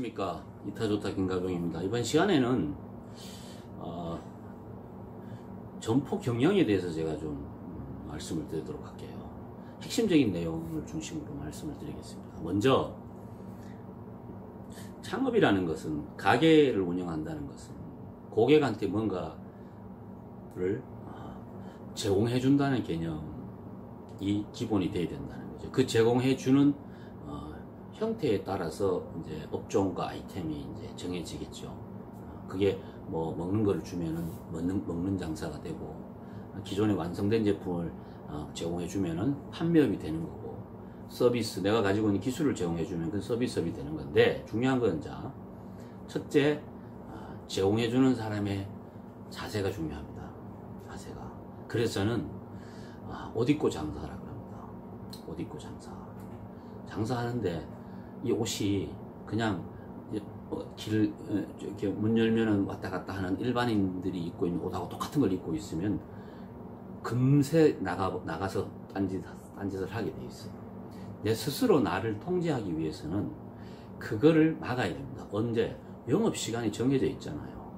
안녕하십니까. 이타조타 김가병입니다. 이번 시간에는 점포 경영에 대해서 제가 좀 말씀을 드리도록 할게요. 핵심적인 내용을 중심으로 말씀을 드리겠습니다. 먼저 창업이라는 것은, 가게를 운영한다는 것은 고객한테 뭔가를 제공해 준다는 개념이 기본이 돼야 된다는 거죠. 그 제공해 주는 형태에 따라서 이제 업종과 아이템이 이제 정해지겠죠. 그게 뭐 먹는 거를 주면은 먹는 장사가 되고, 기존에 완성된 제품을 제공해 주면은 판매업이 되는 거고, 서비스, 내가 가지고 있는 기술을 제공해 주면 그 서비스업이 되는 건데, 중요한 건 자, 첫째, 제공해 주는 사람의 자세가 중요합니다. 자세가. 그래서 저는 옷 입고 장사라고 합니다. 옷 입고 장사하는데 이 옷이 그냥 이렇게 문 열면은 왔다 갔다 하는 일반인들이 입고 있는 옷하고 똑같은 걸 입고 있으면 금세 나가서 딴짓을 하게 돼 있어요. 내 스스로 나를 통제하기 위해서는 그거를 막아야 됩니다. 언제? 영업시간이 정해져 있잖아요.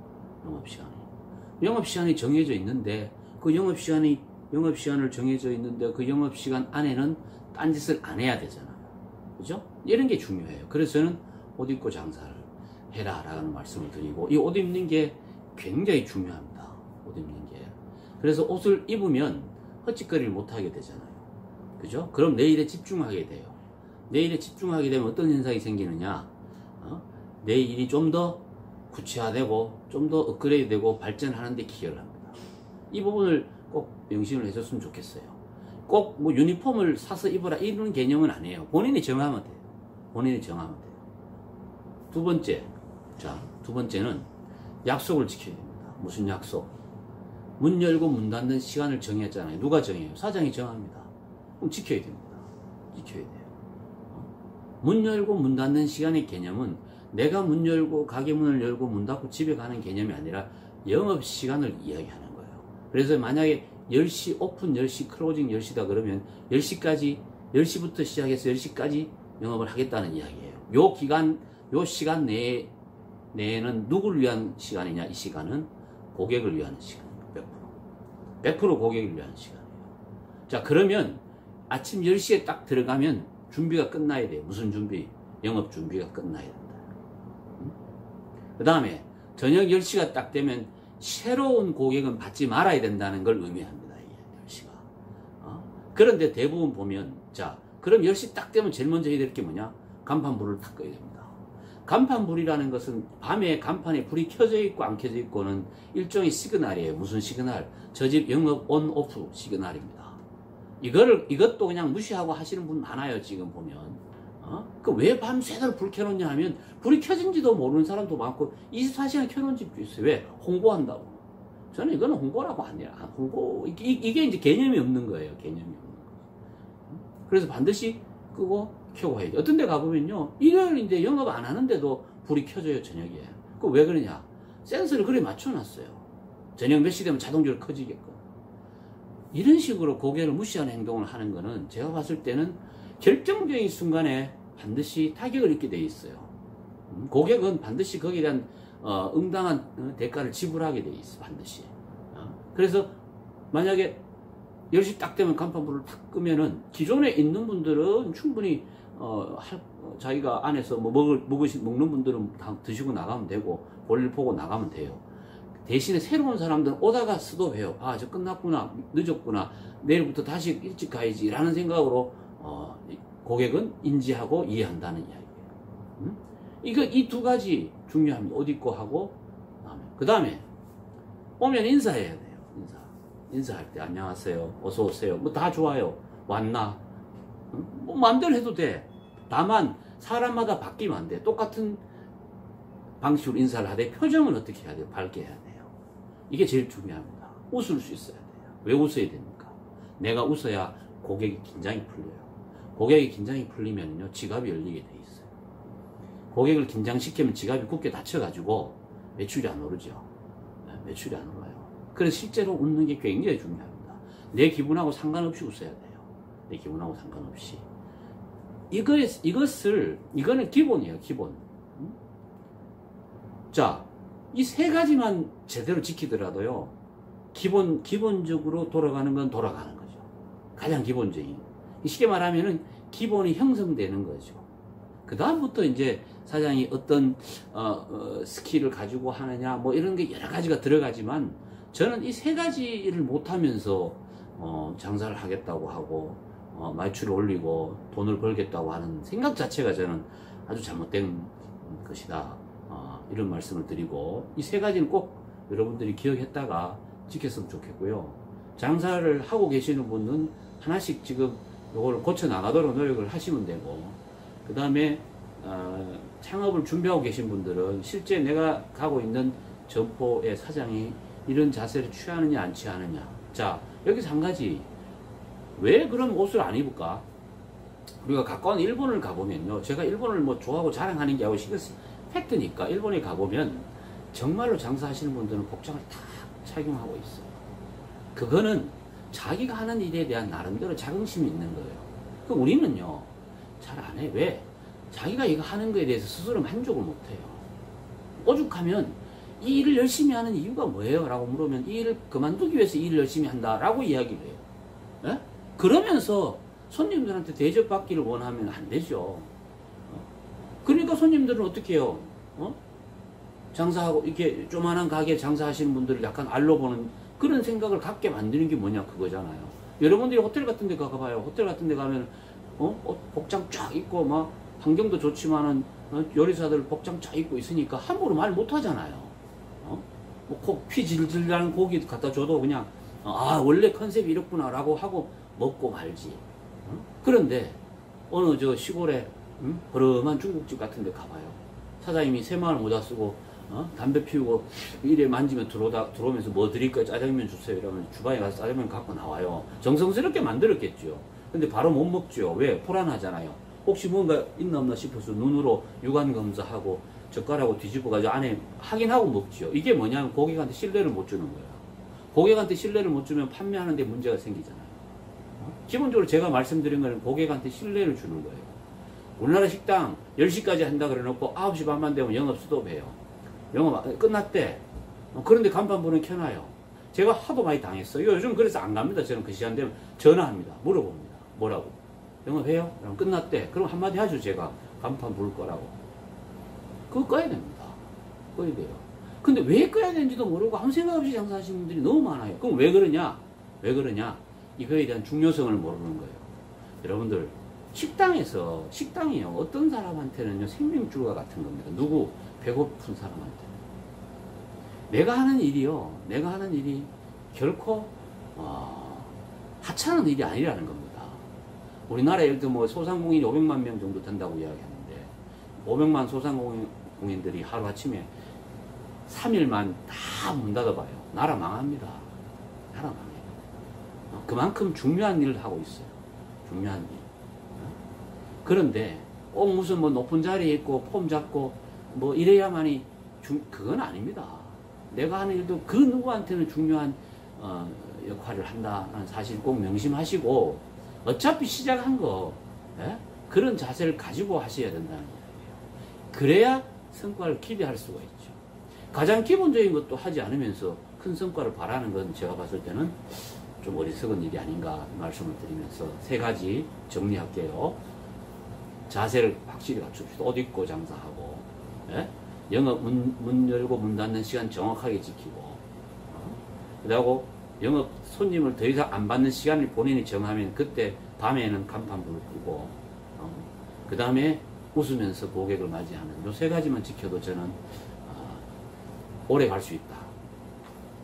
영업시간이 정해져 있는데, 그 영업시간을 정해져 있는데 그 영업시간 안에는 딴짓을 안 해야 되잖아요. 그죠? 이런 게 중요해요. 그래서 저는 옷 입고 장사를 해라 라는 말씀을 드리고, 이 옷 입는 게 굉장히 중요합니다. 옷 입는 게. 그래서 옷을 입으면 헛짓거리를 못 하게 되잖아요. 그죠? 그럼 내 일에 집중하게 돼요. 내 일에 집중하게 되면 어떤 현상이 생기느냐? 내 일이 좀 더 구체화되고 좀 더 업그레이드 되고 발전하는 데 기여를 합니다. 이 부분을 꼭 명심을 해줬으면 좋겠어요. 꼭 뭐 유니폼을 사서 입어라 이런 개념은 아니에요. 본인이 정하면 돼요. 두 번째는 약속을 지켜야 됩니다. 무슨 약속? 문 열고 문 닫는 시간을 정했잖아요. 누가 정해요? 사장이 정합니다. 그럼 지켜야 됩니다. 지켜야 돼요. 문 열고 문 닫는 시간의 개념은 내가 문 열고 가게 문을 열고 문 닫고 집에 가는 개념이 아니라 영업시간을 이야기하는 거예요. 그래서 만약에 10시 오픈, 10시 클로징, 10시다 그러면 10시까지, 10시부터 시작해서 10시까지 영업을 하겠다는 이야기예요. 요 시간 내에는 누구를 위한 시간이냐? 이 시간은 고객을 위한 시간이에요. 100% 고객을 위한 시간이에요. 자, 그러면 아침 10시에 딱 들어가면 준비가 끝나야 돼요. 무슨 준비? 영업 준비가 끝나야 된다. 그 다음에 저녁 10시가 딱 되면 새로운 고객은 받지 말아야 된다는 걸 의미합니다. 이게 10시가. 그런데 대부분 보면, 자, 그럼 10시 딱 되면 제일 먼저 해야 될 게 뭐냐? 간판불을 딱 꺼야 됩니다. 간판불이라는 것은 밤에 간판에 불이 켜져 있고 안 켜져 있고는 일종의 시그널이에요. 무슨 시그널? 저 집 영업 온, 오프 시그널입니다. 이것도 그냥 무시하고 하시는 분 많아요, 지금 보면. 그 왜 밤새도록 불 켜놓냐 하면, 불이 켜진지도 모르는 사람도 많고 24시간 켜놓은 집도 있어요. 왜? 홍보한다고. 저는 이거는 홍보라고 아니라, 이게 이제 개념이 없는 거예요. 개념이 없는 거예요. 그래서 반드시 끄고 켜고 해야 돼요. 어떤 데 가보면요, 일요일인데 영업 안 하는데도 불이 켜져요, 저녁에. 그 왜 그러냐? 센서를 그래 맞춰놨어요. 저녁 몇 시 되면 자동적으로 켜지게끔. 이런 식으로 고객을 무시하는 행동을 하는 거는 제가 봤을 때는 결정적인 순간에 반드시 타격을 입게 돼 있어요. 고객은 반드시 거기에 대한 응당한 대가를 지불하게 돼 있어, 반드시. 그래서 만약에 10시 딱 되면 간판불을 탁 끄면은 기존에 있는 분들은 충분히 자기가 안에서 뭐 먹는 분들은 다 드시고 나가면 되고, 볼일 보고 나가면 돼요. 대신에 새로운 사람들은 오다가 스톱해요. 아, 저 끝났구나, 늦었구나, 내일부터 다시 일찍 가야지 라는 생각으로 고객은 인지하고 이해한다는 이야기예요. 이 두 가지 중요합니다. 옷 입고 하고, 그 다음에 오면 인사해야 돼요. 인사할 때 안녕하세요, 어서 오세요, 뭐 다 좋아요. 왔나? 뭐 마음대로 해도 돼. 다만 사람마다 바뀌면 안 돼. 똑같은 방식으로 인사를 하되 표정은 어떻게 해야 돼요? 밝게 해야 돼요. 이게 제일 중요합니다. 웃을 수 있어야 돼요. 왜 웃어야 됩니까? 내가 웃어야 고객이 긴장이 풀려요. 고객이 긴장이 풀리면요, 지갑이 열리게 돼 있어요. 고객을 긴장시키면 지갑이 굳게 닫혀가지고 매출이 안 오르죠. 매출이 안 올라요. 그래서 실제로 웃는 게 굉장히 중요합니다. 내 기분하고 상관없이 웃어야 돼요. 내 기분하고 상관없이. 이거는 기본이에요, 기본. 자, 이 세 가지만 제대로 지키더라도요, 기본적으로 돌아가는 건 돌아가는 거죠. 가장 기본적인. 쉽게 말하면은 기본이 형성되는 거죠. 그 다음부터 이제 사장이 어떤 스킬을 가지고 하느냐 뭐 이런 게 여러 가지가 들어가지만, 저는 이 세 가지를 못하면서 장사를 하겠다고 하고 매출을 올리고 돈을 벌겠다고 하는 생각 자체가 저는 아주 잘못된 것이다, 이런 말씀을 드리고, 이 세 가지는 꼭 여러분들이 기억했다가 지켰으면 좋겠고요. 장사를 하고 계시는 분은 하나씩 지금 요걸 고쳐 나가도록 노력을 하시면 되고, 그 다음에 창업을 준비하고 계신 분들은 실제 내가 가고 있는 점포의 사장이 이런 자세를 취하느냐 안 취하느냐. 자, 여기서 한 가지, 왜 그런 옷을 안 입을까? 우리가 가까운 일본을 가보면요, 제가 일본을 뭐 좋아하고 자랑하는 게 아니고 팩트니까, 일본에 가보면 정말로 장사하시는 분들은 복장을 다 착용하고 있어요. 그거는 자기가 하는 일에 대한 나름대로 자긍심이 있는 거예요. 그럼 우리는요 잘 안 해. 왜? 자기가 이거 하는 거에 대해서 스스로 만족을 못 해요. 오죽하면 이 일을 열심히 하는 이유가 뭐예요? 라고 물으면 이 일을 그만두기 위해서 일을 열심히 한다 라고 이야기를 해요. 예? 그러면서 손님들한테 대접받기를 원하면 안 되죠. 그러니까 손님들은 어떻게 해요? 장사하고 이렇게 조만한 가게 장사하시는 분들을 약간 알로보는 그런 생각을 갖게 만드는 게 뭐냐, 그거잖아요. 여러분들이 호텔 같은 데 가봐요. 호텔 같은 데 가면 복장 쫙 입고 막 환경도 좋지만은 요리사들 복장 쫙 입고 있으니까 함부로 말 못 하잖아요. 피 질질 나는 고기 갖다 줘도 그냥 원래 컨셉이 이렇구나 라고 하고 먹고 말지. 그런데 어느 저 시골에 허름한 중국집 같은 데 가봐요. 사장님이 새마을 모자 쓰고 담배 피우고 이래 만지면 들어오면서 뭐 드릴까요? 짜장면 주세요. 이러면 주방에 가서 짜장면 갖고 나와요. 정성스럽게 만들었겠죠. 근데 바로 못 먹죠. 왜? 불안하잖아요. 혹시 뭔가 있나 없나 싶어서 눈으로 육안 검사하고 젓가락으로 뒤집어가지고 안에 확인하고 먹죠. 이게 뭐냐면 고객한테 신뢰를 못 주는 거예요. 고객한테 신뢰를 못 주면 판매하는데 문제가 생기잖아요. 기본적으로 제가 말씀드린 거는 고객한테 신뢰를 주는 거예요. 우리나라 식당 10시까지 한다 그래 놓고 9시 반만 되면 영업 스톱해요. 영업 끝났대. 그런데 간판불은 켜놔요. 제가 하도 많이 당했어요. 요즘 그래서 안 갑니다. 저는 그 시간 되면 전화합니다. 물어봅니다. 뭐라고? 영업해요? 그럼 끝났대. 그럼 한마디 하죠. 제가 간판 불 거라고. 그거 꺼야 됩니다. 꺼야 돼요. 근데 왜 꺼야 되는지도 모르고 아무 생각 없이 장사하시는 분들이 너무 많아요. 그럼 왜 그러냐? 왜 그러냐? 이거에 대한 중요성을 모르는 거예요. 여러분들, 식당이요. 어떤 사람한테는요, 생명줄과 같은 겁니다. 누구? 배고픈 사람한테. 내가 하는 일이 결코, 하찮은 일이 아니라는 겁니다. 우리나라에 예를 들어 소상공인이 500만 명 정도 된다고 이야기하는데, 500만 소상공인들이 하루아침에 3일만 다 문 닫아봐요. 나라 망합니다. 나라 망해요. 그만큼 중요한 일을 하고 있어요. 중요한 일. 그런데 꼭 무슨 높은 자리에 있고 폼 잡고 이래야만이 그건 아닙니다. 내가 하는 일도 그 누구한테는 중요한 역할을 한다는 사실 꼭 명심하시고, 어차피 시작한 거 그런 자세를 가지고 하셔야 된다는 거예요. 그래야 성과를 기대할 수가 있죠. 가장 기본적인 것도 하지 않으면서 큰 성과를 바라는 건 제가 봤을 때는 좀 어리석은 일이 아닌가 말씀을 드리면서 세 가지 정리할게요. 자세를 확실히 갖춥시다. 옷 입고 장사하고, 영업 문 열고 문 닫는 시간 정확하게 지키고, 그리고 영업 손님을 더 이상 안 받는 시간을 본인이 정하면 그때 밤에는 간판불을 끄고, 그 다음에 웃으면서 고객을 맞이하는 요 세 가지만 지켜도 저는 오래 갈 수 있다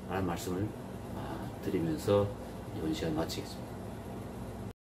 라는 말씀을 드리면서 이번 시간 마치겠습니다.